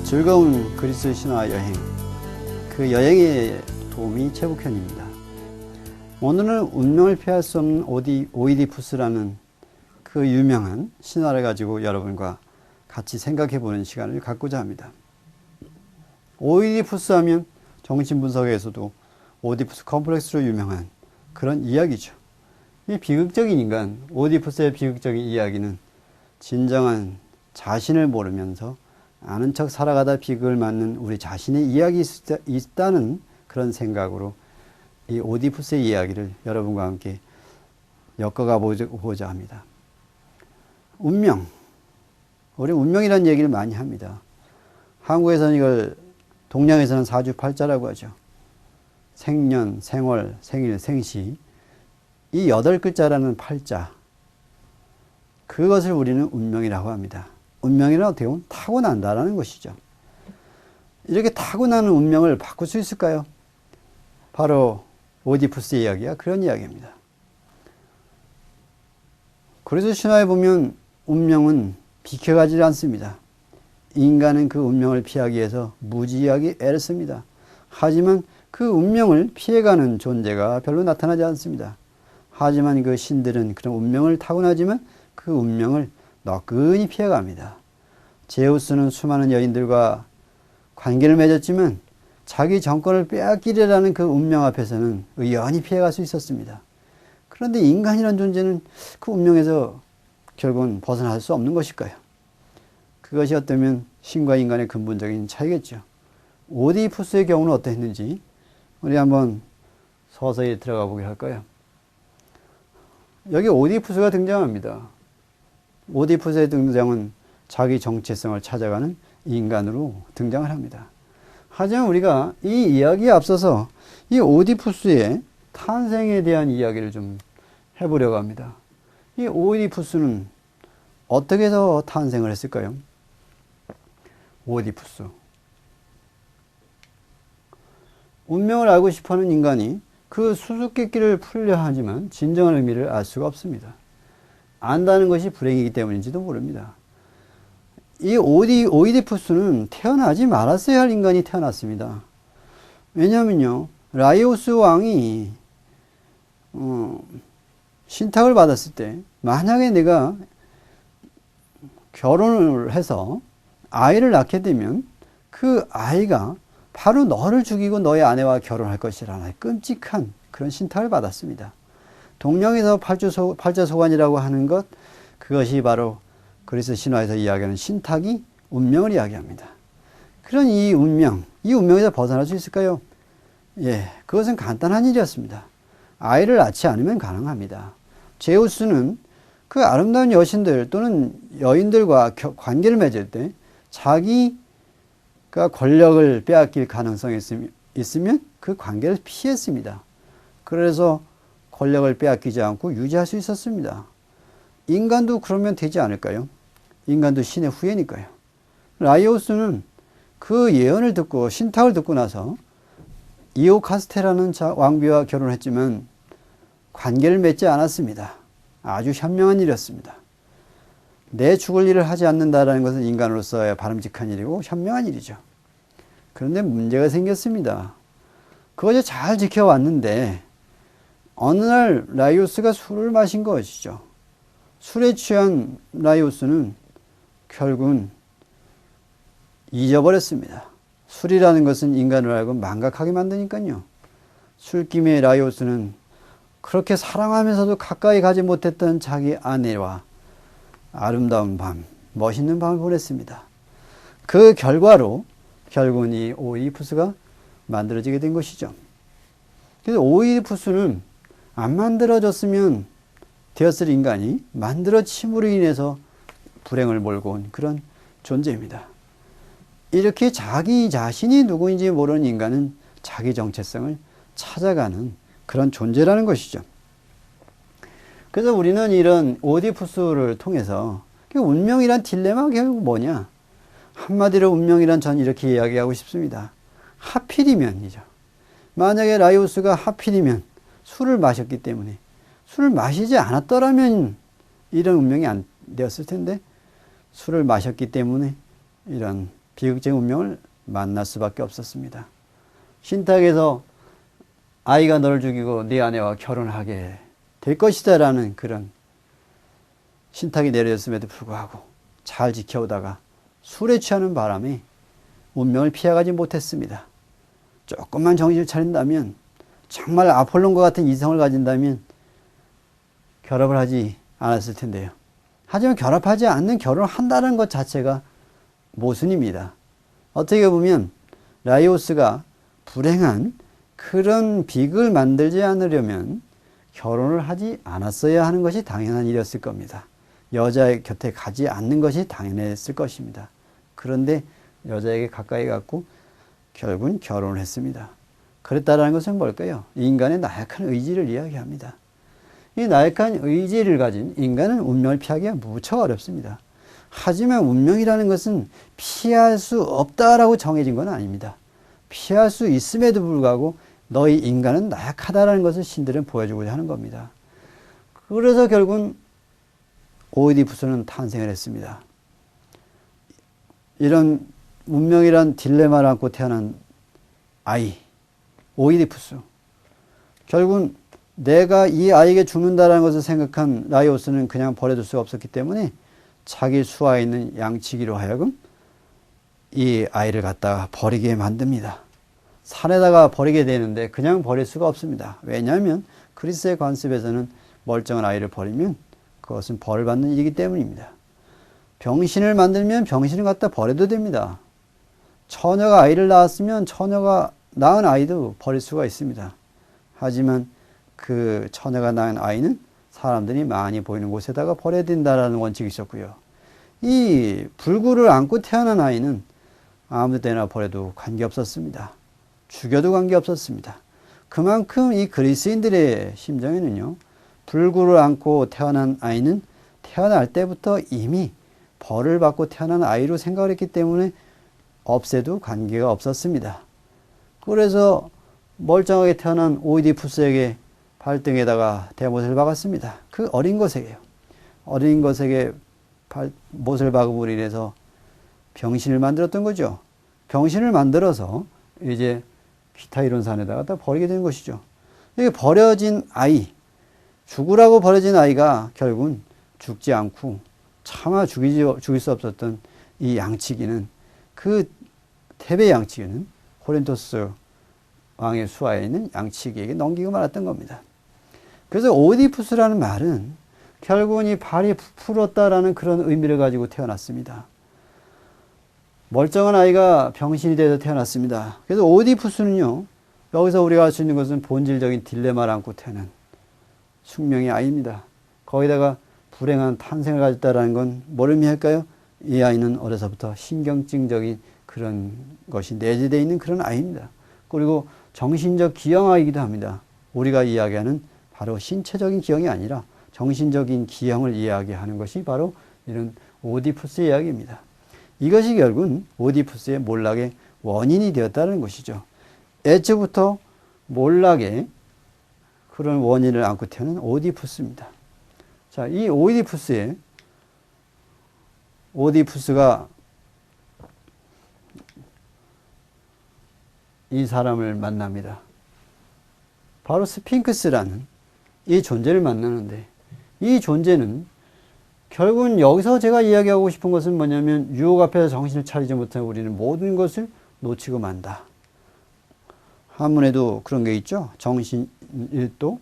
즐거운 그리스 신화 여행, 그 여행의 도움이 최북현입니다. 오늘은 운명을 피할 수 없는 오이디푸스라는 그 유명한 신화를 가지고 여러분과 같이 생각해 보는 시간을 갖고자 합니다. 오이디푸스 하면 정신분석에서도 오디푸스 컴플렉스로 유명한 그런 이야기죠. 이 비극적인 인간, 오디푸스의 비극적인 이야기는 진정한 자신을 모르면서 아는 척 살아가다 비극을 맞는 우리 자신의 이야기 있다는 그런 생각으로 이 오디푸스의 이야기를 여러분과 함께 엮어가 보자 합니다. 운명. 우리 운명이라는 얘기를 많이 합니다. 한국에서는 이걸 동양에서는 사주팔자라고 하죠. 생년, 생월, 생일, 생시. 이 8글자라는 팔자. 그것을 우리는 운명이라고 합니다. 운명이란 어떻게 보면 타고난다라는 것이죠. 이렇게 타고나는 운명을 바꿀 수 있을까요? 바로 오디푸스의 이야기가 그런 이야기입니다. 그래서 신화에 보면 운명은 비켜가지 않습니다. 인간은 그 운명을 피하기 위해서 무지하게 애를 씁니다. 하지만 그 운명을 피해가는 존재가 별로 나타나지 않습니다. 하지만 그 신들은 그런 운명을 타고나지만 그 운명을 너끈히 피해갑니다. 제우스는 수많은 여인들과 관계를 맺었지만 자기 정권을 빼앗기려는 그 운명 앞에서는 의연히 피해갈 수 있었습니다. 그런데 인간이란 존재는 그 운명에서 결국은 벗어날 수 없는 것일까요? 그것이 어쩌면 신과 인간의 근본적인 차이겠죠. 오디푸스의 경우는 어땠는지 우리 한번 서서히 들어가 보기로 할까요? 여기 오디푸스가 등장합니다. 오디푸스의 등장은 자기 정체성을 찾아가는 인간으로 등장을 합니다. 하지만 우리가 이 이야기에 앞서서 이 오디푸스의 탄생에 대한 이야기를 좀 해보려고 합니다. 이 오디푸스는 어떻게 해서 탄생을 했을까요? 오디푸스. 운명을 알고 싶어하는 인간이 그 수수께끼를 풀려 하지만 진정한 의미를 알 수가 없습니다. 안다는 것이 불행이기 때문인지도 모릅니다. 이 오이디푸스는 태어나지 말았어야 할 인간이 태어났습니다. 왜냐하면요, 라이오스 왕이 신탁을 받았을 때 만약에 내가 결혼을 해서 아이를 낳게 되면 그 아이가 바로 너를 죽이고 너의 아내와 결혼할 것이라는 끔찍한 그런 신탁을 받았습니다. 동양에서 팔자소관이라고 하는 것, 그것이 바로 그리스 신화에서 이야기하는 신탁이 운명을 이야기합니다. 그런 이 운명에서 벗어날 수 있을까요? 예, 그것은 간단한 일이었습니다. 아이를 낳지 않으면 가능합니다. 제우스는 그 아름다운 여신들 또는 여인들과 관계를 맺을 때 자기가 권력을 빼앗길 가능성이 있으면 그 관계를 피했습니다. 그래서 권력을 빼앗기지 않고 유지할 수 있었습니다. 인간도 그러면 되지 않을까요? 인간도 신의 후예니까요. 라이오스는 그 예언을 듣고 신탁을 듣고 나서 이오카스테라는 왕비와 결혼했지만 관계를 맺지 않았습니다. 아주 현명한 일이었습니다. 내 죽을 일을 하지 않는다라는 것은 인간으로서의 바람직한 일이고 현명한 일이죠. 그런데 문제가 생겼습니다. 그것을 잘 지켜왔는데 어느 날 라이오스가 술을 마신 것이죠. 술에 취한 라이오스는 결국은 잊어버렸습니다. 술이라는 것은 인간을 알고 망각하게 만드니까요. 술김에 라이오스는 그렇게 사랑하면서도 가까이 가지 못했던 자기 아내와 아름다운 밤, 멋있는 밤을 보냈습니다. 그 결과로 결국은 이 오이디푸스가 만들어지게 된 것이죠. 그래서 오이디푸스는 안 만들어졌으면 되었을 인간이 만들어짐으로 인해서 불행을 몰고 온 그런 존재입니다. 이렇게 자기 자신이 누구인지 모르는 인간은 자기 정체성을 찾아가는 그런 존재라는 것이죠. 그래서 우리는 이런 오디푸스를 통해서 운명이란 딜레마가 결국 뭐냐? 한마디로 운명이란 전 이렇게 이야기하고 싶습니다. 하필이면이죠. 만약에 라이오스가 하필이면 술을 마셨기 때문에 술을 마시지 않았더라면 이런 운명이 안 되었을 텐데 술을 마셨기 때문에 이런 비극적인 운명을 만날 수밖에 없었습니다. 신탁에서 아이가 너를 죽이고 네 아내와 결혼하게 될 것이다 라는 그런 신탁이 내려졌음에도 불구하고 잘 지켜오다가 술에 취하는 바람에 운명을 피해가지 못했습니다. 조금만 정신을 차린다면, 정말 아폴론과 같은 이성을 가진다면 결합을 하지 않았을 텐데요. 하지만 결합하지 않는 결혼을 한다는 것 자체가 모순입니다. 어떻게 보면 라이오스가 불행한 그런 비극을 만들지 않으려면 결혼을 하지 않았어야 하는 것이 당연한 일이었을 겁니다. 여자의 곁에 가지 않는 것이 당연했을 것입니다. 그런데 여자에게 가까이 갔고 결국은 결혼을 했습니다. 그랬다라는 것은 뭘까요? 인간의 나약한 의지를 이야기합니다. 이 나약한 의지를 가진 인간은 운명을 피하기가 무척 어렵습니다. 하지만 운명이라는 것은 피할 수 없다라고 정해진 건 아닙니다. 피할 수 있음에도 불구하고 너희 인간은 나약하다라는 것을 신들은 보여주고자 하는 겁니다. 그래서 결국은 오이디푸스는 탄생을 했습니다. 이런 운명이란 딜레마를 안고 태어난 아이, 오이디푸스. 결국은 내가 이 아이에게 죽는다는 것을 생각한 라이오스는 그냥 버려둘 수가 없었기 때문에 자기 수하에 있는 양치기로 하여금 이 아이를 갖다가 버리게 만듭니다. 산에다가 버리게 되는데 그냥 버릴 수가 없습니다. 왜냐하면 그리스의 관습에서는 멀쩡한 아이를 버리면 그것은 벌을 받는 일이기 때문입니다. 병신을 만들면 병신을 갖다 버려도 됩니다. 처녀가 아이를 낳았으면 처녀가 낳은 아이도 버릴 수가 있습니다. 하지만 그 처녀가 낳은 아이는 사람들이 많이 보이는 곳에다가 버려야 된다는 원칙이 있었고요. 이 불구를 안고 태어난 아이는 아무 때나 버려도 관계없었습니다. 죽여도 관계없었습니다. 그만큼 이 그리스인들의 심정에는요, 불구를 안고 태어난 아이는 태어날 때부터 이미 벌을 받고 태어난 아이로 생각을 했기 때문에 없애도 관계가 없었습니다. 그래서 멀쩡하게 태어난 오이디푸스에게 발등에다가 대못을 박았습니다. 그 어린 것에게요. 어린 것에게 못을 박음으로 인해서 병신을 만들었던 거죠. 병신을 만들어서 이제 기타 이런 산에다가 다 버리게 된 것이죠. 이게 버려진 아이, 죽으라고 버려진 아이가 결국은 죽지 않고 차마 죽일 수 없었던 이 양치기는, 그 테베 양치기는 코린토스 왕의 수하에 있는 양치기에게 넘기고 말았던 겁니다. 그래서 오디푸스라는 말은 결국은 이 발이 부풀었다라는 그런 의미를 가지고 태어났습니다. 멀쩡한 아이가 병신이 돼서 태어났습니다. 그래서 오디푸스는요, 여기서 우리가 알 수 있는 것은 본질적인 딜레마를 안고 태어난 숙명의 아이입니다. 거기다가 불행한 탄생을 가졌다는 건 뭘 의미할까요? 이 아이는 어려서부터 신경증적인 그런 것이 내재되어 있는 그런 아이입니다. 그리고 정신적 기형아이기도 합니다. 우리가 이야기하는 바로 신체적인 기형이 아니라 정신적인 기형을 이야기하는 것이 바로 이런 오디푸스의 이야기입니다. 이것이 결국은 오디푸스의 몰락의 원인이 되었다는 것이죠. 애초부터 몰락의 그런 원인을 안고 태어난 오디푸스입니다. 자, 이 오디푸스가 이 사람을 만납니다. 바로 스핑크스라는 이 존재를 만나는데, 이 존재는 결국은 여기서 제가 이야기하고 싶은 것은 뭐냐면, 유혹 앞에서 정신을 차리지 못한 우리는 모든 것을 놓치고 만다. 한문에도 그런 게 있죠. 정신일도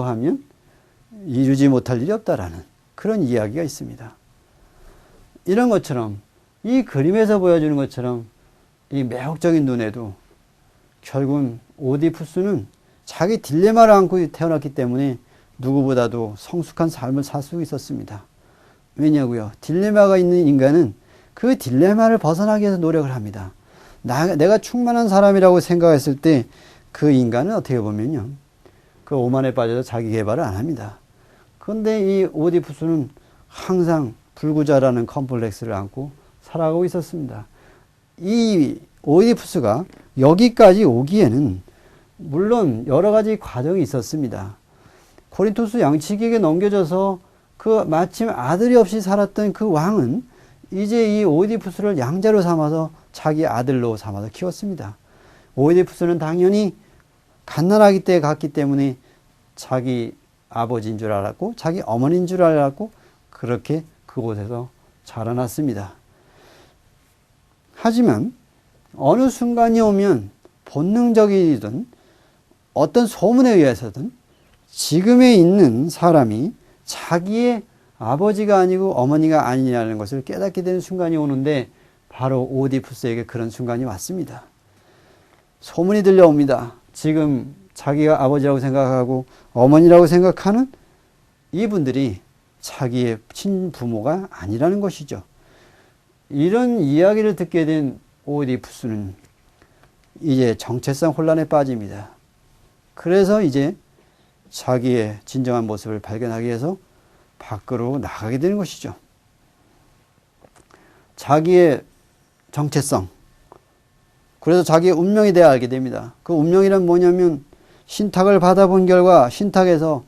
하면 이루지 못할 일이 없다라는 그런 이야기가 있습니다. 이런 것처럼, 이 그림에서 보여주는 것처럼 이 매혹적인 눈에도 결국은 오디푸스는 자기 딜레마를 안고 태어났기 때문에 누구보다도 성숙한 삶을 살 수 있었습니다. 왜냐고요? 딜레마가 있는 인간은 그 딜레마를 벗어나기 위해서 노력을 합니다. 내가 충만한 사람이라고 생각했을 때 그 인간은 어떻게 보면요, 그 오만에 빠져서 자기 개발을 안 합니다. 그런데 이 오디푸스는 항상 불구자라는 컴플렉스를 안고 살아가고 있었습니다. 이 오이디푸스가 여기까지 오기에는 물론 여러 가지 과정이 있었습니다. 코린토스 양치기에게 넘겨져서 그 마침 아들이 없이 살았던 그 왕은 이제 이 오이디푸스를 양자로 삼아서 자기 아들로 삼아서 키웠습니다. 오이디푸스는 당연히 갓난아기 때 갔기 때문에 자기 아버지인 줄 알았고 자기 어머니인 줄 알았고 그렇게 그곳에서 자라났습니다. 하지만 어느 순간이 오면 본능적이든 어떤 소문에 의해서든 지금에 있는 사람이 자기의 아버지가 아니고 어머니가 아니라는 것을 깨닫게 되는 순간이 오는데 바로 오디푸스에게 그런 순간이 왔습니다. 소문이 들려옵니다. 지금 자기가 아버지라고 생각하고 어머니라고 생각하는 이분들이 자기의 친부모가 아니라는 것이죠. 이런 이야기를 듣게 된 오디푸스는 이제 정체성 혼란에 빠집니다. 그래서 이제 자기의 진정한 모습을 발견하기 위해서 밖으로 나가게 되는 것이죠. 자기의 정체성, 그래서 자기의 운명에 대해 알게 됩니다. 그 운명이란 뭐냐면 신탁을 받아본 결과 신탁에서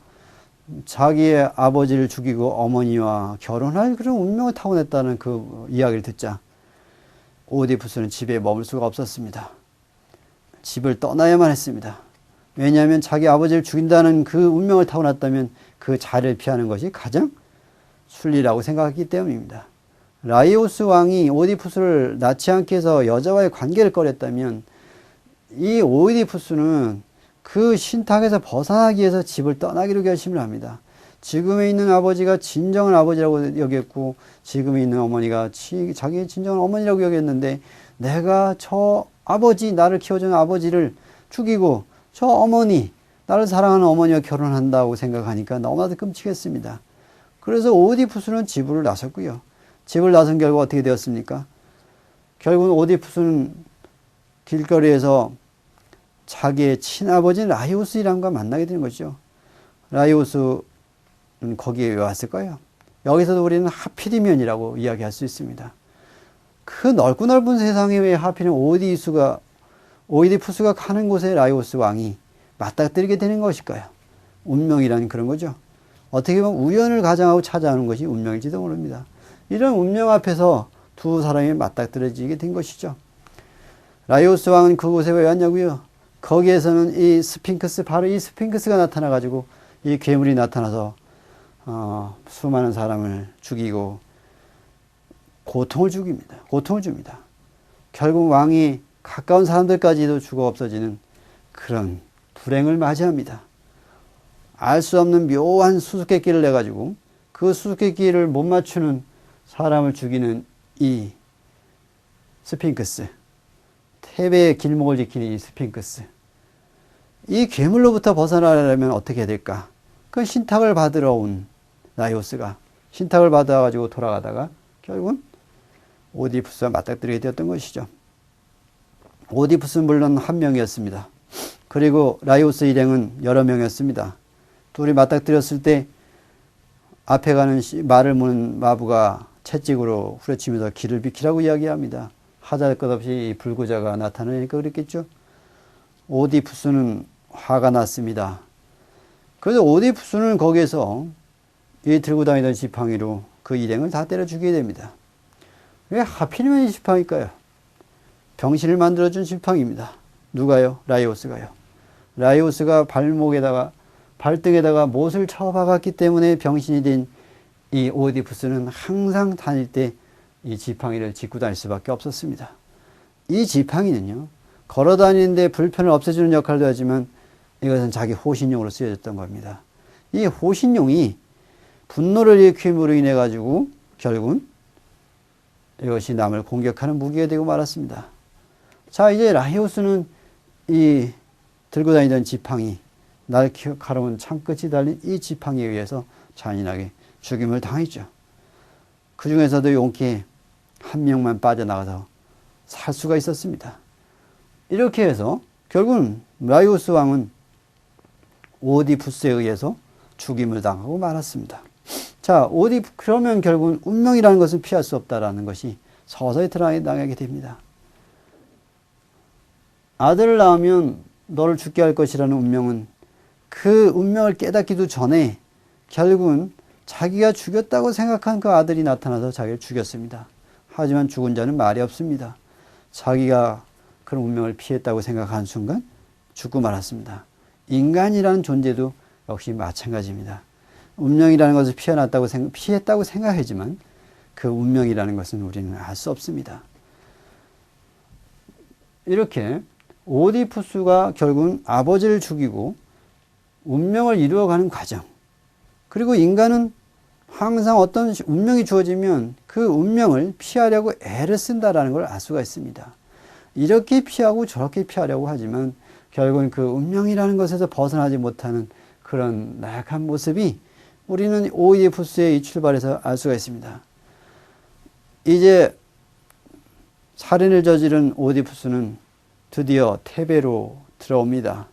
자기의 아버지를 죽이고 어머니와 결혼할 그런 운명을 타고냈다는 그 이야기를 듣자 오디푸스는 집에 머물 수가 없었습니다. 집을 떠나야만 했습니다. 왜냐하면 자기 아버지를 죽인다는 그 운명을 타고났다면 그 자리를 피하는 것이 가장 순리라고 생각했기 때문입니다. 라이오스 왕이 오디푸스를 낳지 않게 해서 여자와의 관계를 꺼렸다면 이 오디푸스는 그 신탁에서 벗어나기 위해서 집을 떠나기로 결심을 합니다. 지금에 있는 아버지가 진정한 아버지라고 여겼고 지금에 있는 어머니가 자기의 진정한 어머니라고 여겼는데 내가 저 아버지, 나를 키워준 아버지를 죽이고 저 어머니, 나를 사랑하는 어머니와 결혼한다고 생각하니까 너무나도 끔찍했습니다. 그래서 오디푸스는 집을 나섰고요. 집을 나선 결과 어떻게 되었습니까? 결국은 오디푸스는 길거리에서 자기의 친아버지인 라이오스 이람과 만나게 되는 거죠. 라이오스는 거기에 왜 왔을까요? 여기서도 우리는 하필이면이라고 이야기할 수 있습니다. 그 넓고 넓은 세상에 왜 하필이면 오이디푸스가 가는 곳에 라이오스 왕이 맞닥뜨리게 되는 것일까요? 운명이라는 그런 거죠. 어떻게 보면 우연을 가장하고 찾아오는 것이 운명일지도 모릅니다. 이런 운명 앞에서 두 사람이 맞닥뜨려지게 된 것이죠. 라이오스 왕은 그곳에 왜 왔냐고요? 거기에서는 이 스핑크스, 바로 이 스핑크스가 나타나가지고 이 괴물이 나타나서 수많은 사람을 죽이고 고통을 줍니다. 결국 왕이 가까운 사람들까지도 죽어 없어지는 그런 불행을 맞이합니다. 알 수 없는 묘한 수수께끼를 내가지고 그 수수께끼를 못 맞추는 사람을 죽이는 이 스핑크스, 태배의 길목을 지키는 이 스핑크스, 이 괴물로부터 벗어나려면 어떻게 해야 될까? 그 신탁을 받으러 온 라이오스가 신탁을 받아가지고 돌아가다가 결국은 오디푸스와 맞닥뜨리게 되었던 것이죠. 오디푸스는 물론 한 명이었습니다. 그리고 라이오스 일행은 여러 명이었습니다. 둘이 맞닥뜨렸을 때 앞에 가는 말을 무는 마부가 채찍으로 후려치면서 길을 비키라고 이야기합니다. 하잘것없이 불구자가 나타나니까 그랬겠죠. 오디푸스는 화가 났습니다. 그래서 오디푸스는 거기에서 이 들고 다니던 지팡이로 그 일행을 다 때려 죽이게 됩니다. 왜 하필이면 이 지팡일까요? 병신을 만들어준 지팡이입니다. 누가요? 라이오스가요. 라이오스가 발등에다가 못을 쳐박았기 때문에 병신이 된 이 오디푸스는 항상 다닐 때 이 지팡이를 짚고 다닐 수밖에 없었습니다. 이 지팡이는요, 걸어 다니는데 불편을 없애주는 역할도 하지만 이것은 자기 호신용으로 쓰여졌던 겁니다. 이 호신용이 분노를 일으킴으로 인해 가지고 결국은 이것이 남을 공격하는 무기가 되고 말았습니다. 자, 이제 라이오스는 이 들고 다니던 지팡이, 날카로운 창끝이 달린 이 지팡이에 의해서 잔인하게 죽임을 당했죠. 그 중에서도 용케 한 명만 빠져나가서 살 수가 있었습니다. 이렇게 해서 결국은 라이오스 왕은 오디푸스에 의해서 죽임을 당하고 말았습니다. 자, 그러면 결국은 운명이라는 것은 피할 수 없다라는 것이 서서히 드러나게 됩니다. 아들을 낳으면 너를 죽게 할 것이라는 운명은 그 운명을 깨닫기도 전에 결국은 자기가 죽였다고 생각한 그 아들이 나타나서 자기를 죽였습니다. 하지만 죽은 자는 말이 없습니다. 자기가 그런 운명을 피했다고 생각하는 순간 죽고 말았습니다. 인간이라는 존재도 역시 마찬가지입니다. 운명이라는 것을 피했다고 생각하지만 그 운명이라는 것은 우리는 알 수 없습니다. 이렇게 오디푸스가 결국은 아버지를 죽이고 운명을 이루어가는 과정, 그리고 인간은 항상 어떤 운명이 주어지면 그 운명을 피하려고 애를 쓴다라는 걸 알 수가 있습니다. 이렇게 피하고 저렇게 피하려고 하지만 결국은 그 운명이라는 것에서 벗어나지 못하는 그런 나약한 모습이 우리는 오이디푸스의 이 출발에서 알 수가 있습니다. 이제 살인을 저지른 오디푸스는 드디어 테베로 들어옵니다.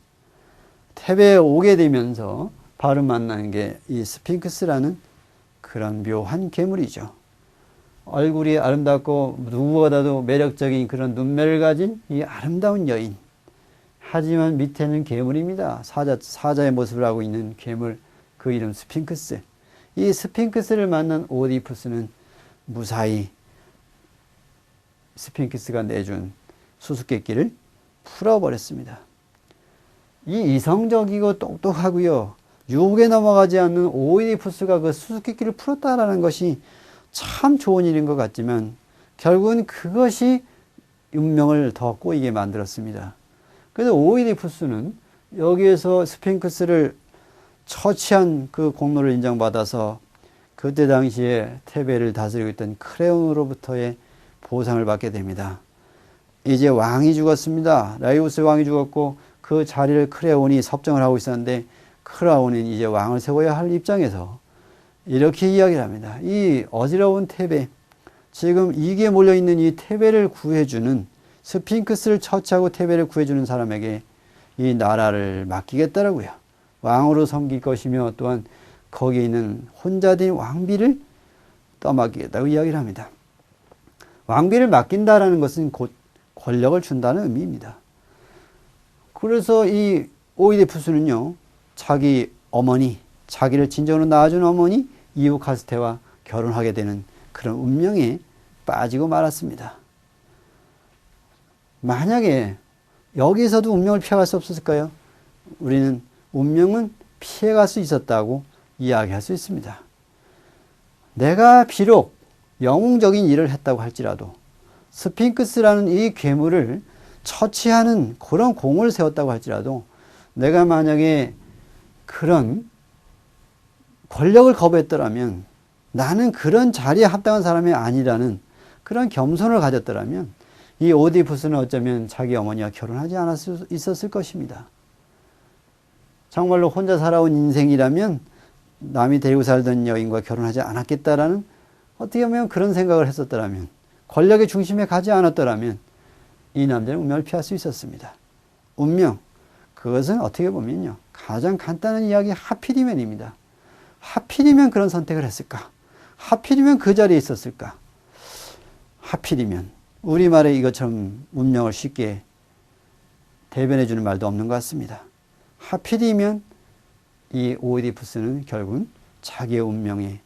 테베에 오게 되면서 바로 만나는 게 이 스핑크스라는 그런 묘한 괴물이죠. 얼굴이 아름답고 누구보다도 매력적인 그런 눈매를 가진 이 아름다운 여인. 하지만 밑에는 괴물입니다. 사자의 모습을 하고 있는 괴물, 그 이름 스핑크스. 이 스핑크스를 만난 오디푸스는 무사히 스핑크스가 내준 수수께끼를 풀어버렸습니다. 이 이성적이고 똑똑하고요, 유혹에 넘어가지 않는 오이디푸스가 그 수수께끼를 풀었다라는 것이 참 좋은 일인 것 같지만 결국은 그것이 운명을 더 꼬이게 만들었습니다. 그래서 오이디푸스는 여기에서 스핑크스를 처치한 그 공로를 인정받아서 그때 당시에 테베를 다스리고 있던 크레온으로부터의 보상을 받게 됩니다. 이제 왕이 죽었습니다. 라이오스 왕이 죽었고 그 자리를 크레온이 섭정을 하고 있었는데 크레온은 이제 왕을 세워야 할 입장에서 이렇게 이야기를 합니다. 이 어지러운 테베, 지금 이게 몰려있는 이 테베를 구해주는, 스핑크스를 처치하고 테베를 구해주는 사람에게 이 나라를 맡기겠다라고요. 왕으로 섬길 것이며 또한 거기에 있는 혼자 된 왕비를 떠맡기겠다고 이야기를 합니다. 왕비를 맡긴다라는 것은 곧 권력을 준다는 의미입니다. 그래서 이 오이디푸스는요, 자기 어머니, 자기를 진정으로 낳아준 어머니 이우카스테와 결혼하게 되는 그런 운명에 빠지고 말았습니다. 만약에 여기서도 운명을 피해갈 수 없었을까요? 우리는 운명은 피해갈 수 있었다고 이야기할 수 있습니다. 내가 비록 영웅적인 일을 했다고 할지라도 스핑크스라는 이 괴물을 처치하는 그런 공을 세웠다고 할지라도 내가 만약에 그런 권력을 거부했더라면, 나는 그런 자리에 합당한 사람이 아니라는 그런 겸손을 가졌더라면 이 오디푸스는 어쩌면 자기 어머니와 결혼하지 않을 수 있었을 것입니다. 정말로 혼자 살아온 인생이라면 남이 데리고 살던 여인과 결혼하지 않았겠다라는, 어떻게 보면 그런 생각을 했었더라면, 권력의 중심에 가지 않았더라면 이 남자는 운명을 피할 수 있었습니다. 운명, 그것은 어떻게 보면요, 가장 간단한 이야기 하필이면입니다. 하필이면 그런 선택을 했을까? 하필이면 그 자리에 있었을까? 하필이면, 우리말에 이것처럼 운명을 쉽게 대변해 주는 말도 없는 것 같습니다. 하필이면 이 오이디푸스는 결국은 자기의 운명의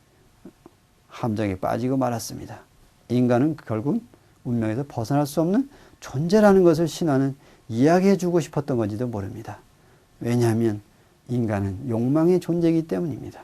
함정에 빠지고 말았습니다. 인간은 결국 운명에서 벗어날 수 없는 존재라는 것을 신화는 이야기해 주고 싶었던 건지도 모릅니다. 왜냐하면 인간은 욕망의 존재이기 때문입니다.